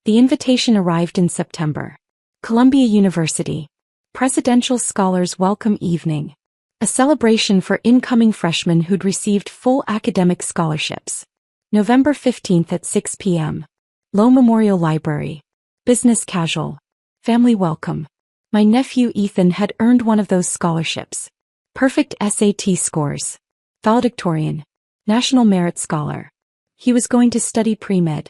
The invitation arrived in September. Columbia University. Presidential Scholars Welcome Evening. A celebration for incoming freshmen who'd received full academic scholarships. November 15th at 6 p.m. Low Memorial Library. Business casual. Family welcome. My nephew Ethan had earned one of those scholarships. Perfect SAT scores. Valedictorian. National Merit Scholar. He was going to study pre-med.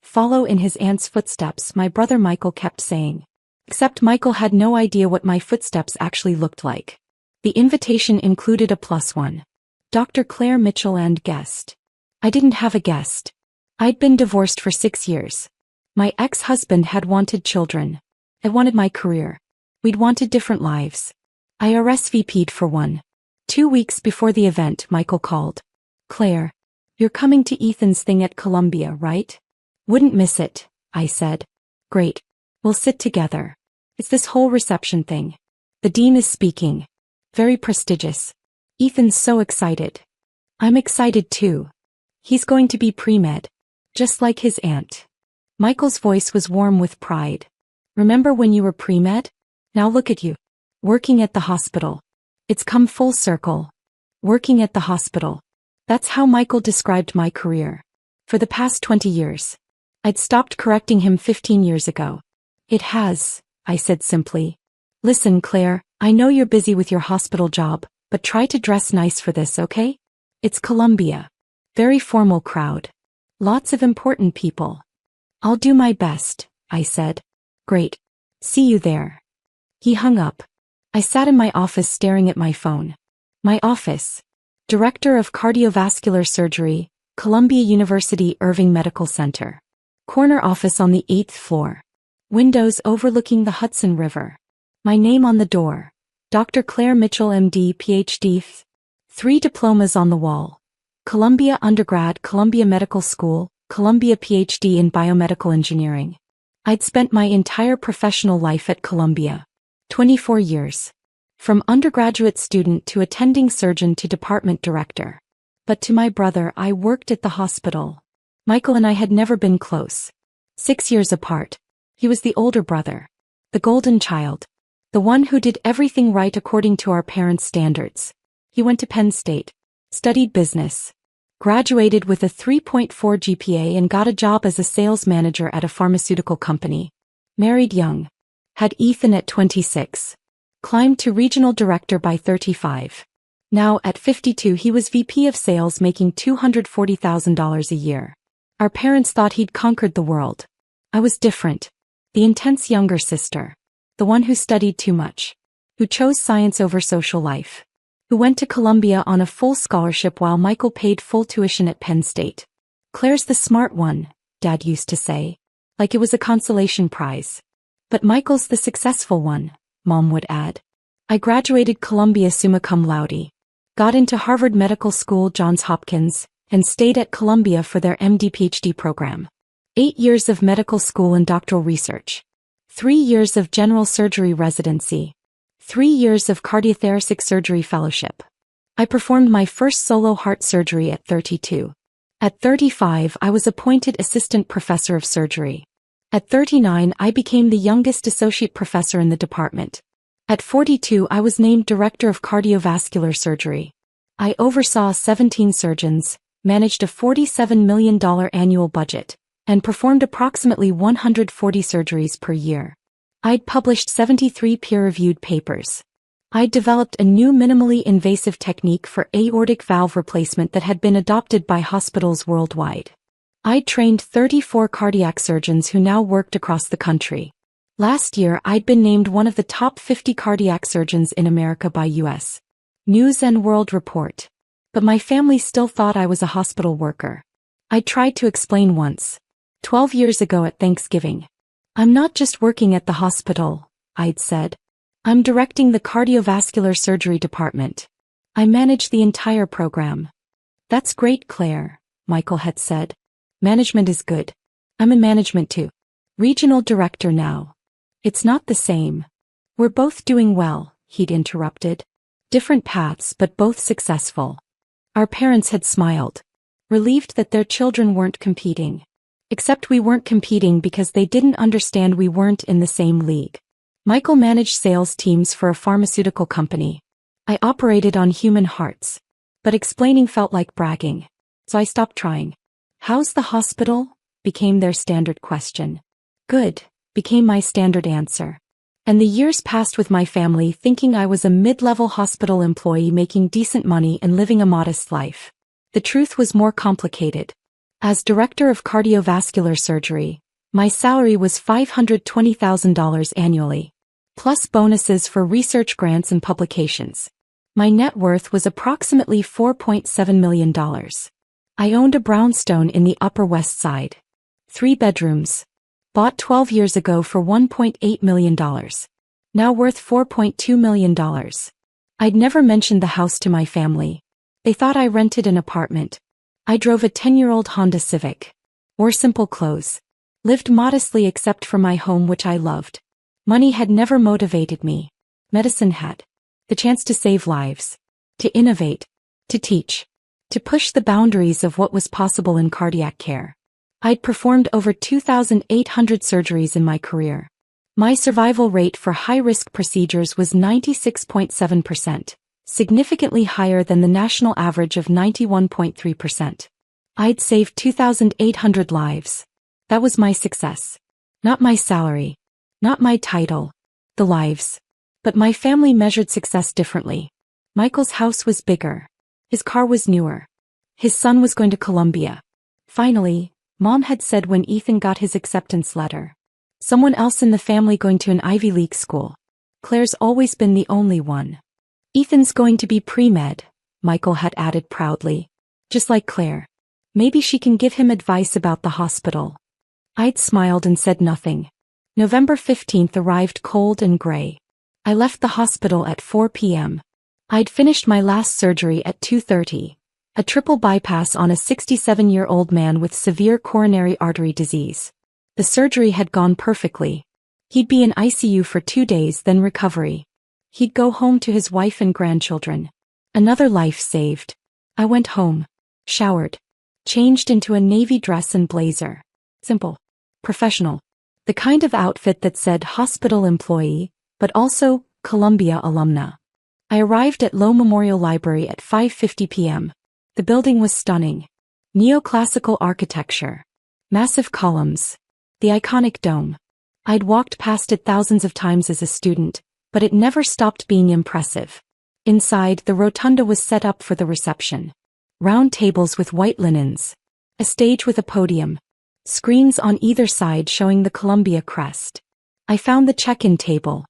Follow in his aunt's footsteps, my brother Michael kept saying. Except Michael had no idea what my footsteps actually looked like. The invitation included a +1. Dr. Claire Mitchell and guest. I didn't have a guest. I'd been divorced for 6 years. My ex-husband had wanted children. I wanted my career. We'd wanted different lives. I RSVP'd for one. 2 weeks before the event, Michael called. Claire, you're coming to Ethan's thing at Columbia, right? Wouldn't miss it, I said. Great. We'll sit together. It's this whole reception thing. The dean is speaking. Very prestigious. Ethan's so excited. I'm excited too. He's going to be pre-med. Just like his aunt. Michael's voice was warm with pride. Remember when you were pre-med? Now look at you. Working at the hospital. It's come full circle. Working at the hospital. That's how Michael described my career. For the past 20 years. I'd stopped correcting him 15 years ago. It has, I said simply. Listen, Claire, I know you're busy with your hospital job, but try to dress nice for this, okay? It's Columbia. Very formal crowd. Lots of important people. I'll do my best, I said. Great. See you there. He hung up. I sat in my office staring at my phone. My office. Director of Cardiovascular Surgery, Columbia University Irving Medical Center. Corner office on the 8th floor. Windows overlooking the Hudson River. My name on the door. Dr. Claire Mitchell MD PhD. 3 diplomas on the wall. Columbia undergrad, Columbia Medical School, Columbia PhD in biomedical engineering. I'd spent my entire professional life at Columbia. 24 years. From undergraduate student to attending surgeon to department director. But to my brother, I worked at the hospital. Michael and I had never been close. 6 years apart. He was the older brother. The golden child. The one who did everything right according to our parents' standards. He went to Penn State. Studied business. Graduated with a 3.4 GPA and got a job as a sales manager at a pharmaceutical company. Married young. Had Ethan at 26. Climbed to regional director by 35. Now, at 52, he was VP of sales making $240,000 a year. Our parents thought he'd conquered the world. I was different. The intense younger sister. The one who studied too much. Who chose science over social life. Who went to Columbia on a full scholarship while Michael paid full tuition at Penn State. Claire's the smart one, Dad used to say. Like it was a consolation prize. But Michael's the successful one, Mom would add. I graduated Columbia summa cum laude. Got into Harvard Medical School, Johns Hopkins, and stayed at Columbia for their MD-PhD program. 8 years of medical school and doctoral research. 3 years of general surgery residency. 3 years of cardiothoracic surgery fellowship. I performed my first solo heart surgery at 32. At 35, I was appointed assistant professor of surgery. At 39, I became the youngest associate professor in the department. At 42, I was named director of cardiovascular surgery. I oversaw 17 surgeons, managed a $47 million annual budget, and performed approximately 140 surgeries per year. I'd published 73 peer-reviewed papers. I'd developed a new minimally invasive technique for aortic valve replacement that had been adopted by hospitals worldwide. I'd trained 34 cardiac surgeons who now worked across the country. Last year, I'd been named one of the top 50 cardiac surgeons in America by U.S. News & World Report. But my family still thought I was a hospital worker. I tried to explain once. 12 years ago at Thanksgiving. I'm not just working at the hospital, I'd said. I'm directing the cardiovascular surgery department. I manage the entire program. That's great, Claire, Michael had said. Management is good. I'm in management too. Regional director now. It's not the same. We're both doing well, he'd interrupted. Different paths but both successful. Our parents had smiled. Relieved that their children weren't competing. Except we weren't competing because they didn't understand we weren't in the same league. Michael managed sales teams for a pharmaceutical company. I operated on human hearts. But explaining felt like bragging. So I stopped trying. "How's the hospital?" became their standard question. "Good," became my standard answer. And the years passed with my family thinking I was a mid-level hospital employee making decent money and living a modest life. The truth was more complicated. As director of cardiovascular surgery, my salary was $520,000 annually, plus bonuses for research grants and publications. My net worth was approximately $4.7 million. I owned a brownstone in the Upper West Side. 3 bedrooms. Bought 12 years ago for $1.8 million. Now worth $4.2 million. I'd never mentioned the house to my family. They thought I rented an apartment. I drove a 10-year-old Honda Civic. Wore simple clothes. Lived modestly except for my home which I loved. Money had never motivated me. Medicine had. The chance to save lives. To innovate. To teach. To push the boundaries of what was possible in cardiac care. I'd performed over 2,800 surgeries in my career. My survival rate for high-risk procedures was 96.7%, significantly higher than the national average of 91.3%. I'd saved 2,800 lives. That was my success. Not my salary. Not my title. The lives. But my family measured success differently. Michael's house was bigger. His car was newer. His son was going to Columbia. Finally, Mom had said when Ethan got his acceptance letter. Someone else in the family going to an Ivy League school. Claire's always been the only one. Ethan's going to be pre-med, Michael had added proudly. Just like Claire. Maybe she can give him advice about the hospital. I'd smiled and said nothing. November 15th arrived cold and gray. I left the hospital at 4 p.m. I'd finished my last surgery at 2:30, a triple bypass on a 67-year-old man with severe coronary artery disease. The surgery had gone perfectly. He'd be in ICU for 2 days, then recovery. He'd go home to his wife and grandchildren. Another life saved. I went home, showered, changed into a navy dress and blazer. Simple. Professional. The kind of outfit that said hospital employee, but also Columbia alumna. I arrived at Low Memorial Library at 5:50 p.m. The building was stunning. Neoclassical architecture. Massive columns. The iconic dome. I'd walked past it thousands of times as a student, but it never stopped being impressive. Inside, the rotunda was set up for the reception. Round tables with white linens. A stage with a podium. Screens on either side showing the Columbia crest. I found the check-in table.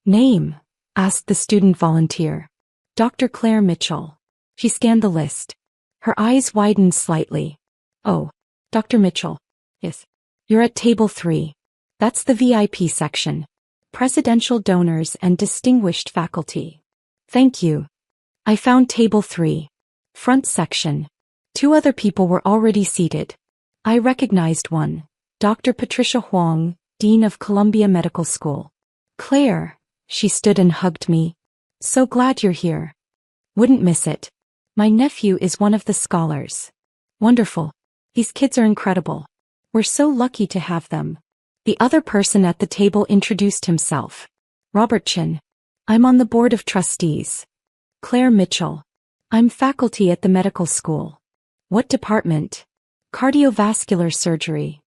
"Name?" asked the student volunteer. "Dr. Claire Mitchell." She scanned the list. Her eyes widened slightly. "Oh, Dr. Mitchell. Yes. You're at table 3. That's the VIP section. Presidential donors and distinguished faculty." "Thank you." I found table 3. Front section. 2 other people were already seated. I recognized one. Dr. Patricia Huang, Dean of Columbia Medical School. "Claire." She stood and hugged me. "So glad you're here. Wouldn't miss it. My nephew is one of the scholars." "Wonderful. These kids are incredible. We're so lucky to have them." The other person at the table introduced himself. "Robert Chin. I'm on the board of trustees." "Claire Mitchell. I'm faculty at the medical school." "What department?" "Cardiovascular surgery."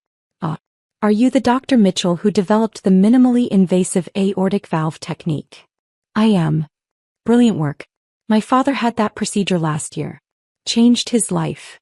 Are you the Dr. Mitchell who developed the minimally invasive aortic valve technique?" "I am." "Brilliant work. My father had that procedure last year. Changed his life."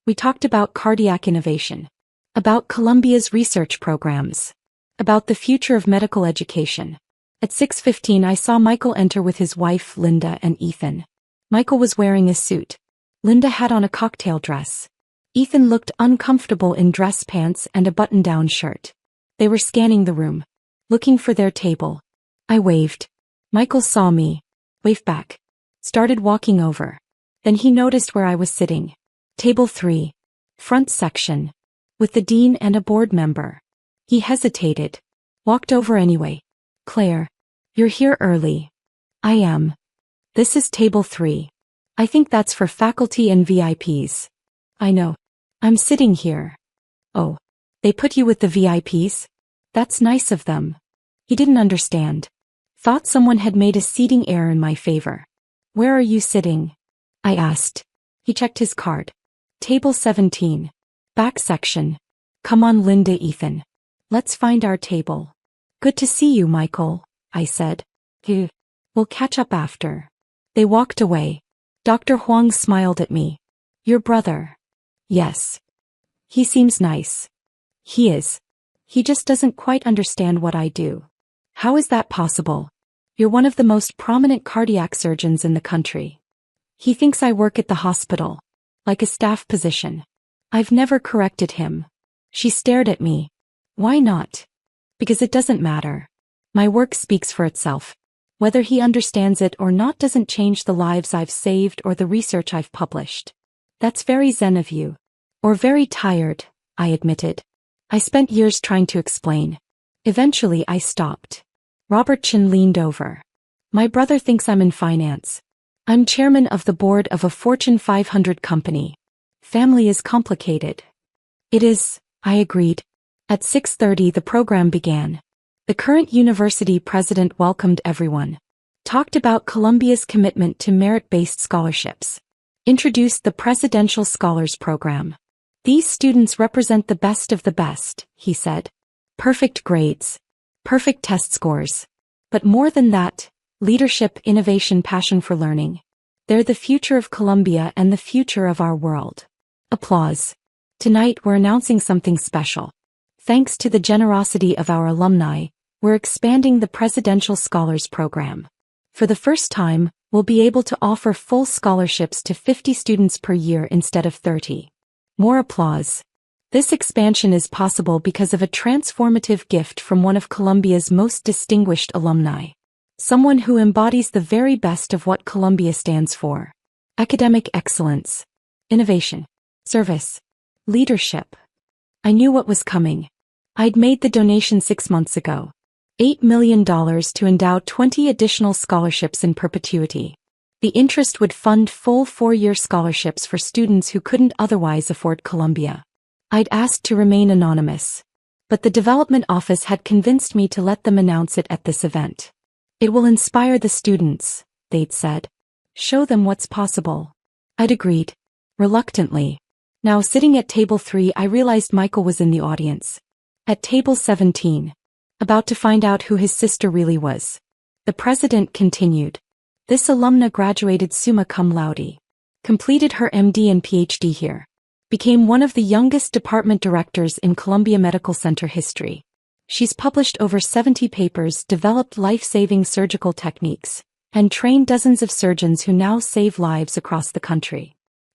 We talked about cardiac innovation. About Columbia's research programs. About the future of medical education. At 6:15 I saw Michael enter with his wife Linda and Ethan. Michael was wearing a suit. Linda had on a cocktail dress. Ethan looked uncomfortable in dress pants and a button-down shirt. They were scanning the room. Looking for their table. I waved. Michael saw me. Waved back. Started walking over. Then he noticed where I was sitting. Table 3. Front section. With the dean and a board member. He hesitated. Walked over anyway. "Claire. You're here early." "I am." "This is table 3. I think that's for faculty and VIPs." "I know. I'm sitting here." "Oh. They put you with the VIPs? That's nice of them. He didn't understand. Thought someone had made a seating error in my favor. Where are you sitting? I asked. He checked his card. Table 17. Back section. Come on, Linda, Ethan. Let's find our table. Good to see you, Michael, I said. We'll catch up after. They walked away. Dr. Huang smiled at me. Your brother? Yes. He seems nice. He is. He just doesn't quite understand what I do. How is that possible? You're one of the most prominent cardiac surgeons in the country. He thinks I work at the hospital, like a staff position. I've never corrected him. She stared at me. Why not? Because it doesn't matter. My work speaks for itself. Whether he understands it or not doesn't change the lives I've saved or the research I've published. That's very zen of you. Or very tired, I admitted. I spent years trying to explain. Eventually I stopped. Robert Chin leaned over. My brother thinks I'm in finance. I'm chairman of the board of a Fortune 500 company. Family is complicated. It is, I agreed. At 6:30 the program began. The current university president welcomed everyone. Talked about Columbia's commitment to merit-based scholarships. Introduced the Presidential Scholars Program. These students represent the best of the best, he said. Perfect grades. Perfect test scores. But more than that, leadership, innovation, passion for learning. They're the future of Columbia and the future of our world. Applause. Tonight we're announcing something special. Thanks to the generosity of our alumni, we're expanding the Presidential Scholars Program. For the first time, we'll be able to offer full scholarships to 50 students per year instead of 30. More applause. This expansion is possible because of a transformative gift from one of Columbia's most distinguished alumni. Someone who embodies the very best of what Columbia stands for. Academic excellence. Innovation. Service. Leadership. I knew what was coming. I'd made the donation 6 months ago. $8 million to endow 20 additional scholarships in perpetuity. The interest would fund full 4-year scholarships for students who couldn't otherwise afford Columbia. I'd asked to remain anonymous. But the development office had convinced me to let them announce it at this event. It will inspire the students, they'd said. Show them what's possible. I'd agreed. Reluctantly. Now sitting at table 3 I realized Michael was in the audience. At table 17. About to find out who his sister really was. The president continued. This alumna graduated summa cum laude. Completed her MD and PhD here. Became one of the youngest department directors in Columbia Medical Center history. She's published over 70 papers, developed life-saving surgical techniques, and trained dozens of surgeons who now save lives across the country.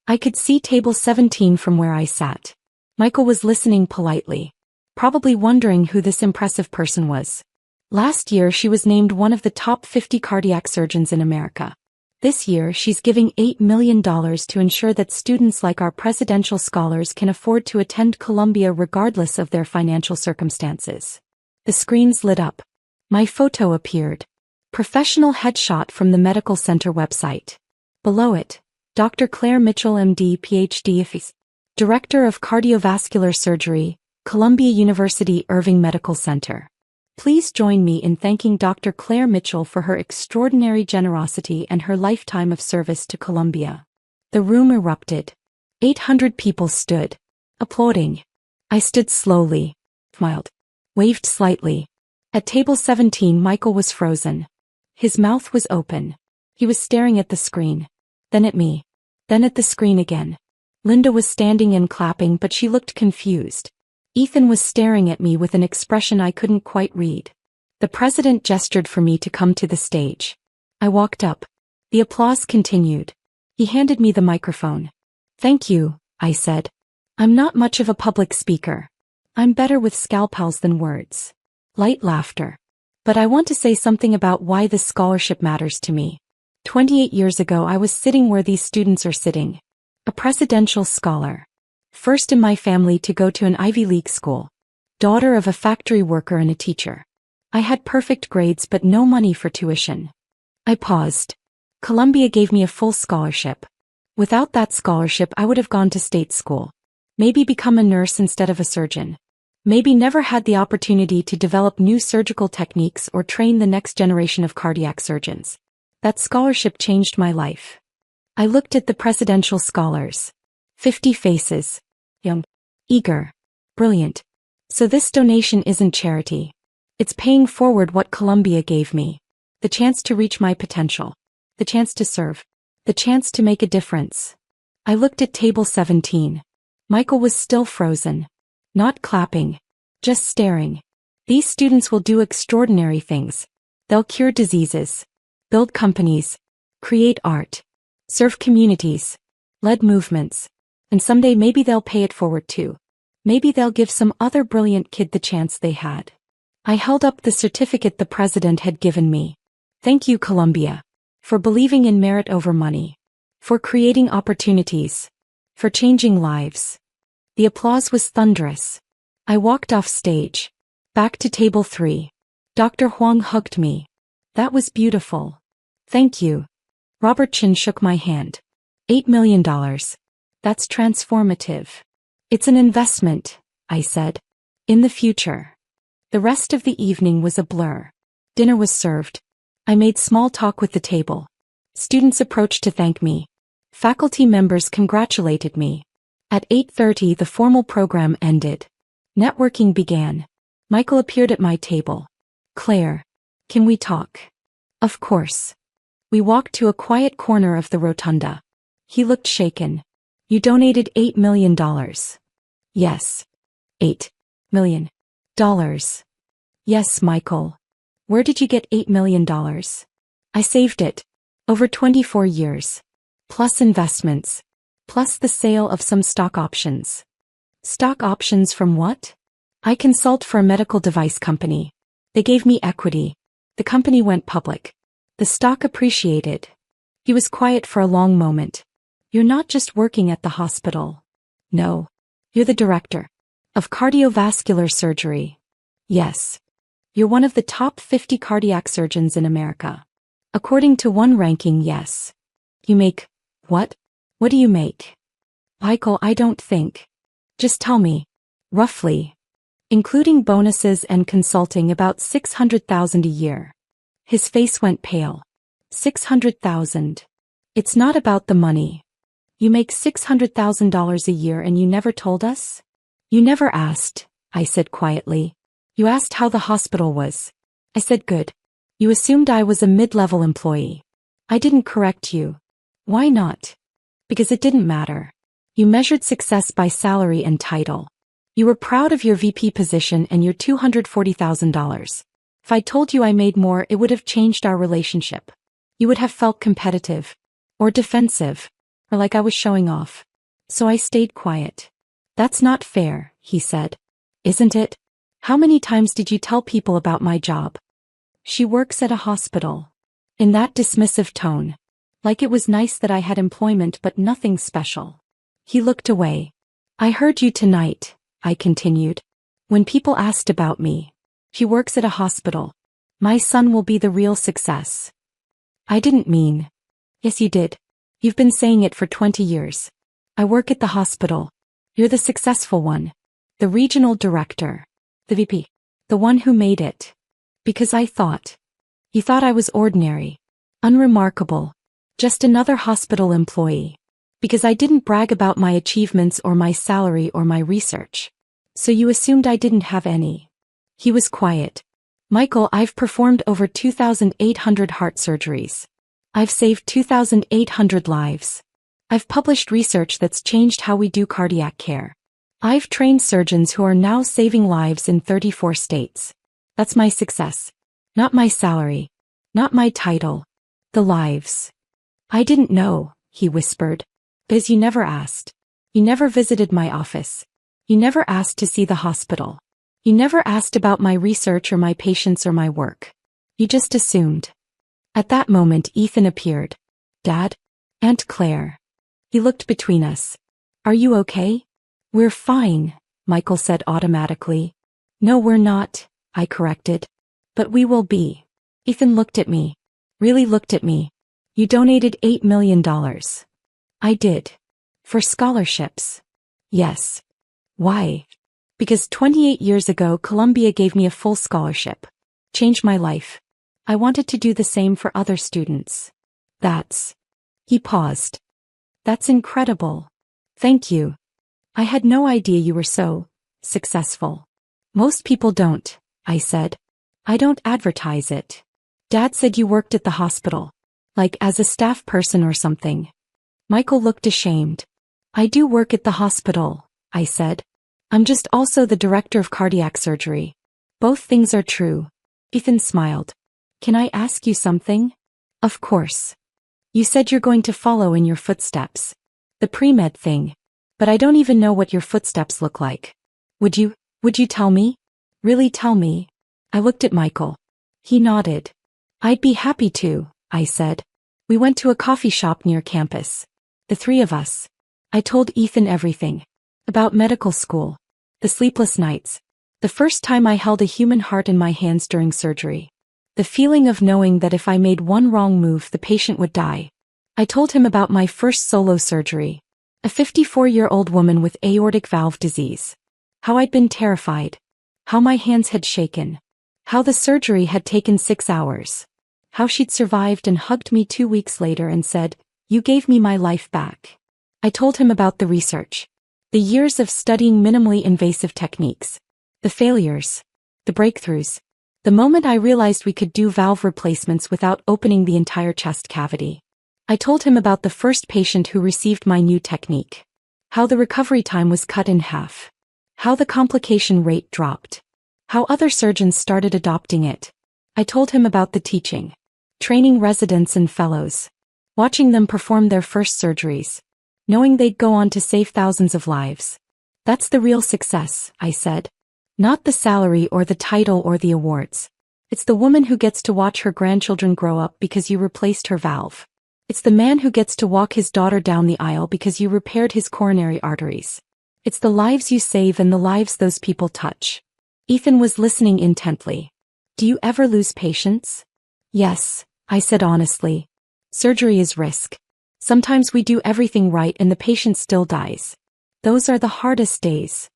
I could see table 17 from where I sat. Michael was listening politely, probably wondering who this impressive person was. Last year she was named one of the top 50 cardiac surgeons in America. This year she's giving $8 million to ensure that students like our presidential scholars can afford to attend Columbia regardless of their financial circumstances. The screens lit up. My photo appeared. Professional headshot from the medical center website. Below it, Dr. Claire Mitchell MD PhD, Director of Cardiovascular Surgery, Columbia University Irving Medical Center. Please join me in thanking Dr. Claire Mitchell for her extraordinary generosity and her lifetime of service to Columbia. The room erupted. 800 people stood, applauding. I stood slowly, smiled, waved slightly. At table 17 Michael was frozen. His mouth was open. He was staring at the screen. Then at me. Then at the screen again. Linda was standing and clapping, but she looked confused. Ethan was staring at me with an expression I couldn't quite read. The president gestured for me to come to the stage. I walked up. The applause continued. He handed me the microphone. Thank you, I said. I'm not much of a public speaker. I'm better with scalpels than words. Light laughter. But I want to say something about why this scholarship matters to me. 28 years ago I was sitting where these students are sitting. A presidential scholar. First in my family to go to an Ivy League school. Daughter of a factory worker and a teacher. I had perfect grades but no money for tuition. I paused. Columbia gave me a full scholarship. Without that scholarship I would have gone to state school. Maybe become a nurse instead of a surgeon. Maybe never had the opportunity to develop new surgical techniques or train the next generation of cardiac surgeons. That scholarship changed my life. I looked at the presidential scholars. 50 faces. Young. Eager. Brilliant. So this donation isn't charity. It's paying forward what Columbia gave me. The chance to reach my potential. The chance to serve. The chance to make a difference. I looked at table 17. Michael was still frozen. Not clapping. Just staring. These students will do extraordinary things. They'll cure diseases. Build companies. Create art. Serve communities. Lead movements. And someday maybe they'll pay it forward too. Maybe they'll give some other brilliant kid the chance they had. I held up the certificate the president had given me. Thank you, Columbia. For believing in merit over money. For creating opportunities. For changing lives. The applause was thunderous. I walked off stage. Back to table 3. Dr. Huang hugged me. That was beautiful. Thank you. Robert Chin shook my hand. $8 million. That's transformative. It's an investment, I said. In the future. The rest of the evening was a blur. Dinner was served. I made small talk with the table. Students approached to thank me. Faculty members congratulated me. At 8:30 the formal program ended. Networking began. Michael appeared at my table. Claire, can we talk? Of course. We walked to a quiet corner of the rotunda. He looked shaken. You donated $8 million. Yes. $8 million. Yes, Michael. Where did you get $8 million? I saved it. Over 24 years. Plus investments. Plus the sale of some stock options. Stock options from what? I consult for a medical device company. They gave me equity. The company went public. The stock appreciated. He was quiet for a long moment. You're not just working at the hospital. No. You're the director of cardiovascular surgery. Yes. You're one of the top 50 cardiac surgeons in America. According to one ranking, yes. You make what? What do you make? Michael, I don't think. Just tell me. Roughly. Including bonuses and consulting, about $600,000 a year. His face went pale. $600,000. It's not about the money. You make $600,000 a year and you never told us? You never asked, I said quietly. You asked how the hospital was. I said good. You assumed I was a mid-level employee. I didn't correct you. Why not? Because it didn't matter. You measured success by salary and title. You were proud of your VP position and your $240,000. If I told you I made more, it would have changed our relationship. You would have felt competitive. Or defensive. Or like I was showing off. So I stayed quiet. That's not fair, he said. Isn't it? How many times did you tell people about my job? She works at a hospital. In that dismissive tone. Like it was nice that I had employment but nothing special. He looked away. I heard you tonight, I continued. When people asked about me. She works at a hospital. My son will be the real success. I didn't mean. Yes, you did. You've been saying it for 20 years. I work at the hospital. You're the successful one. The regional director. The VP. The one who made it. Because I thought. You thought I was ordinary. Unremarkable. Just another hospital employee. Because I didn't brag about my achievements or my salary or my research. So you assumed I didn't have any. He was quiet. Michael, I've performed over 2,800 heart surgeries. I've saved 2,800 lives. I've published research that's changed how we do cardiac care. I've trained surgeons who are now saving lives in 34 states. That's my success. Not my salary. Not my title. The lives. I didn't know, he whispered. Because you never asked. You never visited my office. You never asked to see the hospital. You never asked about my research or my patients or my work. You just assumed. At that moment Ethan appeared. Dad? Aunt Claire. He looked between us. Are you okay? We're fine, Michael said automatically. No, we're not, I corrected. But we will be. Ethan looked at me. Really looked at me. You donated $8 million. I did. For scholarships. Yes. Why? Because 28 years ago Columbia gave me a full scholarship. Changed my life. I wanted to do the same for other students. He paused. That's incredible. Thank you. I had no idea you were so successful. Most people don't, I said. I don't advertise it. Dad said you worked at the hospital. Like as a staff person or something. Michael looked ashamed. I do work at the hospital, I said. I'm just also the director of cardiac surgery. Both things are true. Ethan smiled. Can I ask you something? Of course. You said you're going to follow in your footsteps. The pre-med thing. But I don't even know what your footsteps look like. Would you tell me? Really tell me? I looked at Michael. He nodded. I'd be happy to, I said. We went to a coffee shop near campus. The three of us. I told Ethan everything. About medical school. The sleepless nights. The first time I held a human heart in my hands during surgery. The feeling of knowing that if I made one wrong move the patient would die. I told him about my first solo surgery. A 54-year-old woman with aortic valve disease. How I'd been terrified. How my hands had shaken. How the surgery had taken 6 hours. How she'd survived and hugged me 2 weeks later and said, "You gave me my life back." I told him about the research. The years of studying minimally invasive techniques. The failures. The breakthroughs. The moment I realized we could do valve replacements without opening the entire chest cavity. I told him about the first patient who received my new technique. How the recovery time was cut in half. How the complication rate dropped. How other surgeons started adopting it. I told him about the teaching. Training residents and fellows. Watching them perform their first surgeries. Knowing they'd go on to save thousands of lives. That's the real success, I said. Not the salary or the title or the awards. It's the woman who gets to watch her grandchildren grow up because you replaced her valve. It's the man who gets to walk his daughter down the aisle because you repaired his coronary arteries. It's the lives you save and the lives those people touch. Ethan was listening intently. Do you ever lose patience? Yes, I said honestly. Surgery is risk. Sometimes we do everything right and the patient still dies. Those are the hardest days.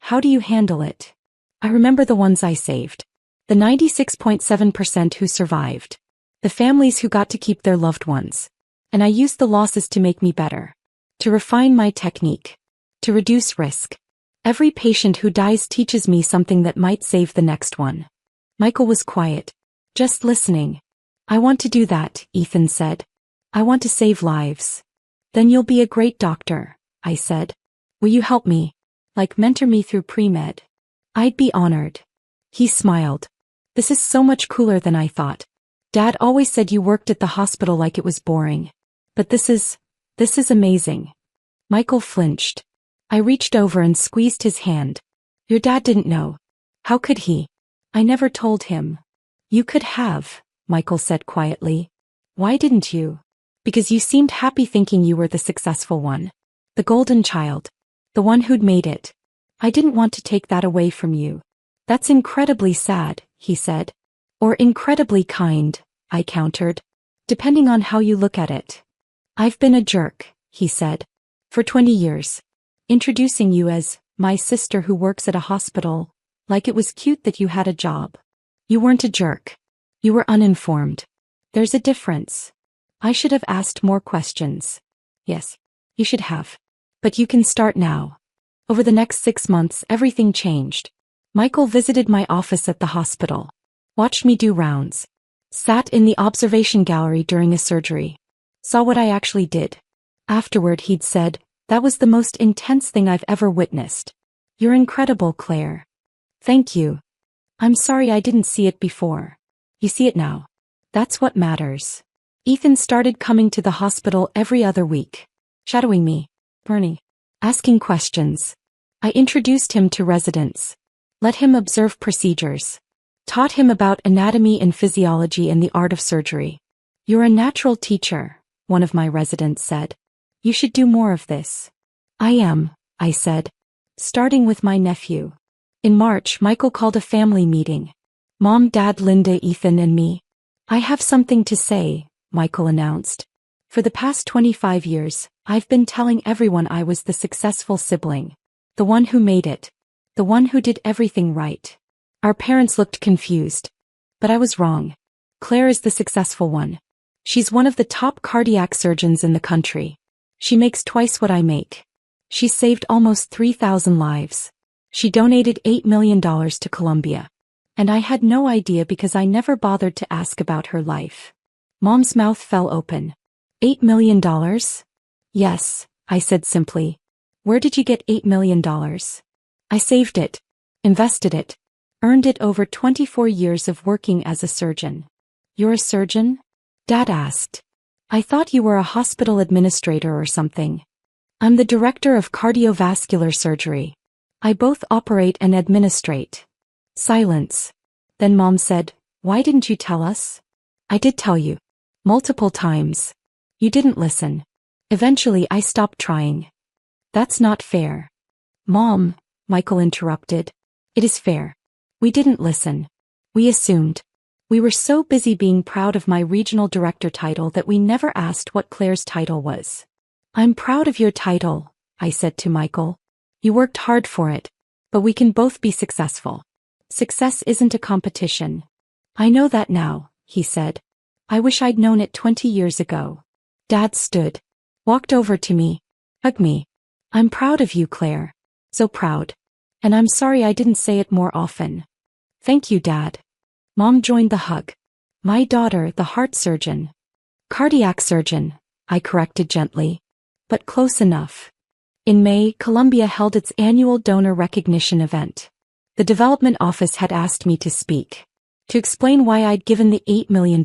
How do you handle it? I remember the ones I saved. The 96.7% who survived. The families who got to keep their loved ones. And I used the losses to make me better. To refine my technique. To reduce risk. Every patient who dies teaches me something that might save the next one. Michael was quiet. Just listening. I want to do that, Ethan said. I want to save lives. Then you'll be a great doctor, I said. Will you help me? Like mentor me through pre-med? I'd be honored. He smiled. This is so much cooler than I thought. Dad always said you worked at the hospital like it was boring. But this is amazing. Michael flinched. I reached over and squeezed his hand. Your dad didn't know. How could he? I never told him. You could have, Michael said quietly. Why didn't you? Because you seemed happy thinking you were the successful one. The golden child. The one who'd made it. I didn't want to take that away from you. That's incredibly sad, he said. Or incredibly kind, I countered. Depending on how you look at it. I've been a jerk, he said. For 20 years. Introducing you as my sister who works at a hospital, like it was cute that you had a job. You weren't a jerk. You were uninformed. There's a difference. I should have asked more questions. Yes, you should have. But you can start now. Over the next 6 months, everything changed. Michael visited my office at the hospital. Watched me do rounds. Sat in the observation gallery during a surgery. Saw what I actually did. Afterward he'd said, "That was the most intense thing I've ever witnessed. You're incredible, Claire." Thank you. I'm sorry I didn't see it before. You see it now. That's what matters. Ethan started coming to the hospital every other week. Shadowing me. Bernie. Asking questions. I introduced him to residents. Let him observe procedures. Taught him about anatomy and physiology and the art of surgery. You're a natural teacher, one of my residents said. You should do more of this. I am, I said. Starting with my nephew. In March, Michael called a family meeting. Mom, Dad, Linda, Ethan, and me. I have something to say, Michael announced. For the past 25 years, I've been telling everyone I was the successful sibling. The one who made it. The one who did everything right. Our parents looked confused. But I was wrong. Claire is the successful one. She's one of the top cardiac surgeons in the country. She makes twice what I make. She saved almost 3,000 lives. She donated $8 million to Colombia. And I had no idea because I never bothered to ask about her life. Mom's mouth fell open. $8 million? Yes, I said simply. Where did you get $8 million? I saved it, invested it, earned it over 24 years of working as a surgeon. You're a surgeon? Dad asked. I thought you were a hospital administrator or something. I'm the director of cardiovascular surgery. I both operate and administrate. Silence. Then Mom said, why didn't you tell us? I did tell you. Multiple times. You didn't listen. Eventually I stopped trying. That's not fair. Mom, Michael interrupted. It is fair. We didn't listen. We assumed. We were so busy being proud of my regional director title that we never asked what Claire's title was. I'm proud of your title, I said to Michael. You worked hard for it, but we can both be successful. Success isn't a competition. I know that now, he said. I wish I'd known it 20 years ago. Dad stood, walked over to me, hugged me. I'm proud of you, Claire. So proud. And I'm sorry I didn't say it more often. Thank you, Dad. Mom joined the hug. My daughter, the heart surgeon. Cardiac surgeon, I corrected gently. But close enough. In May, Columbia held its annual donor recognition event. The development office had asked me to speak, to explain why I'd given the $8 million.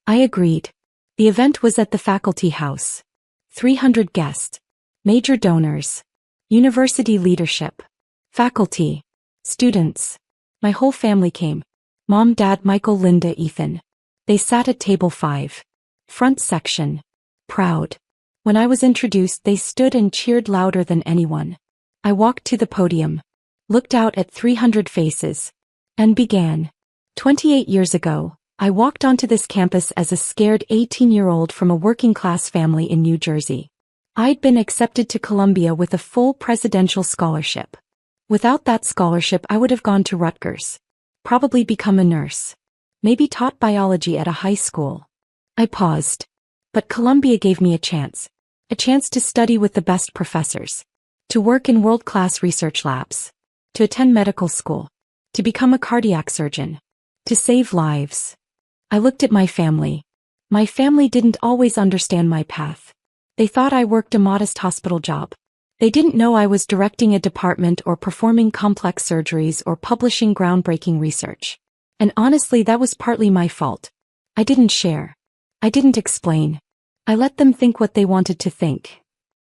I agreed. The event was at the faculty house. 300 guests. Major donors. University leadership. Faculty. Students. My whole family came. Mom, Dad, Michael, Linda, Ethan. They sat at table 5. Front section. Proud. When I was introduced, they stood and cheered louder than anyone. I walked to the podium, looked out at 300 faces, and began. 28 years ago, I walked onto this campus as a scared 18-year-old from a working-class family in New Jersey. I'd been accepted to Columbia with a full presidential scholarship. Without that scholarship, I would have gone to Rutgers. Probably become a nurse. Maybe taught biology at a high school. I paused. But Columbia gave me a chance. A chance to study with the best professors. To work in world-class research labs. To attend medical school. To become a cardiac surgeon. To save lives. I looked at my family. My family didn't always understand my path. They thought I worked a modest hospital job. They didn't know I was directing a department or performing complex surgeries or publishing groundbreaking research. And honestly, that was partly my fault. I didn't share. I didn't explain. I let them think what they wanted to think.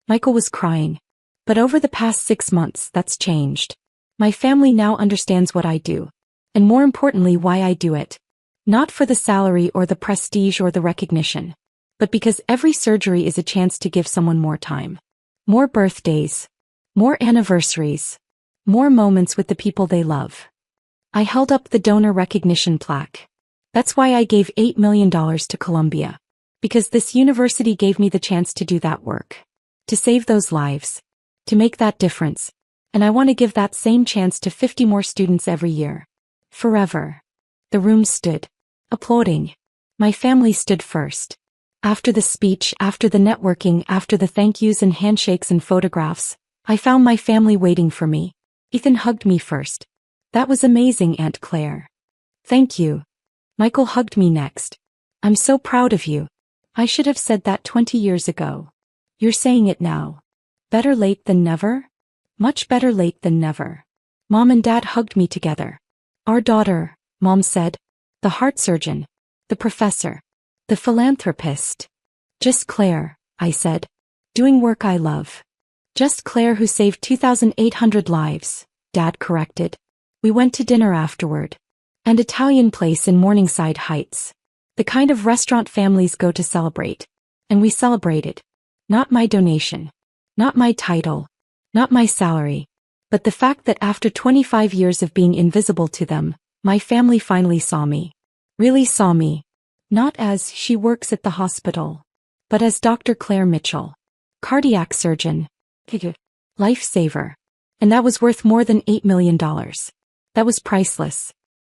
Michael was crying. But over the past 6 months, that's changed. My family now understands what I do. And more importantly, why I do it. Not for the salary or the prestige or the recognition. But because every surgery is a chance to give someone more time. More birthdays. More anniversaries. More moments with the people they love. I held up the donor recognition plaque. That's why I gave $8 million to Columbia. Because this university gave me the chance to do that work. To save those lives. To make that difference. And I want to give that same chance to 50 more students every year. Forever. The room stood. Applauding. My family stood first. After the speech, after the networking, after the thank yous and handshakes and photographs, I found my family waiting for me. Ethan hugged me first. That was amazing, Aunt Claire. Thank you. Michael hugged me next. I'm so proud of you. I should have said that 20 years ago. You're saying it now. Better late than never? Much better late than never. Mom and Dad hugged me together. Our daughter, Mom said. The heart surgeon. The professor. The philanthropist. Just Claire, I said. Doing work I love. Just Claire who saved 2,800 lives, Dad corrected. We went to dinner afterward. An Italian place in Morningside Heights. The kind of restaurant families go to celebrate. And we celebrated. Not my donation. Not my title. Not my salary. But the fact that after 25 years of being invisible to them, my family finally saw me. Really saw me. Not as she works at the hospital. But as Dr. Claire Mitchell. Cardiac surgeon. Lifesaver. And that was worth more than $8 million. That was priceless.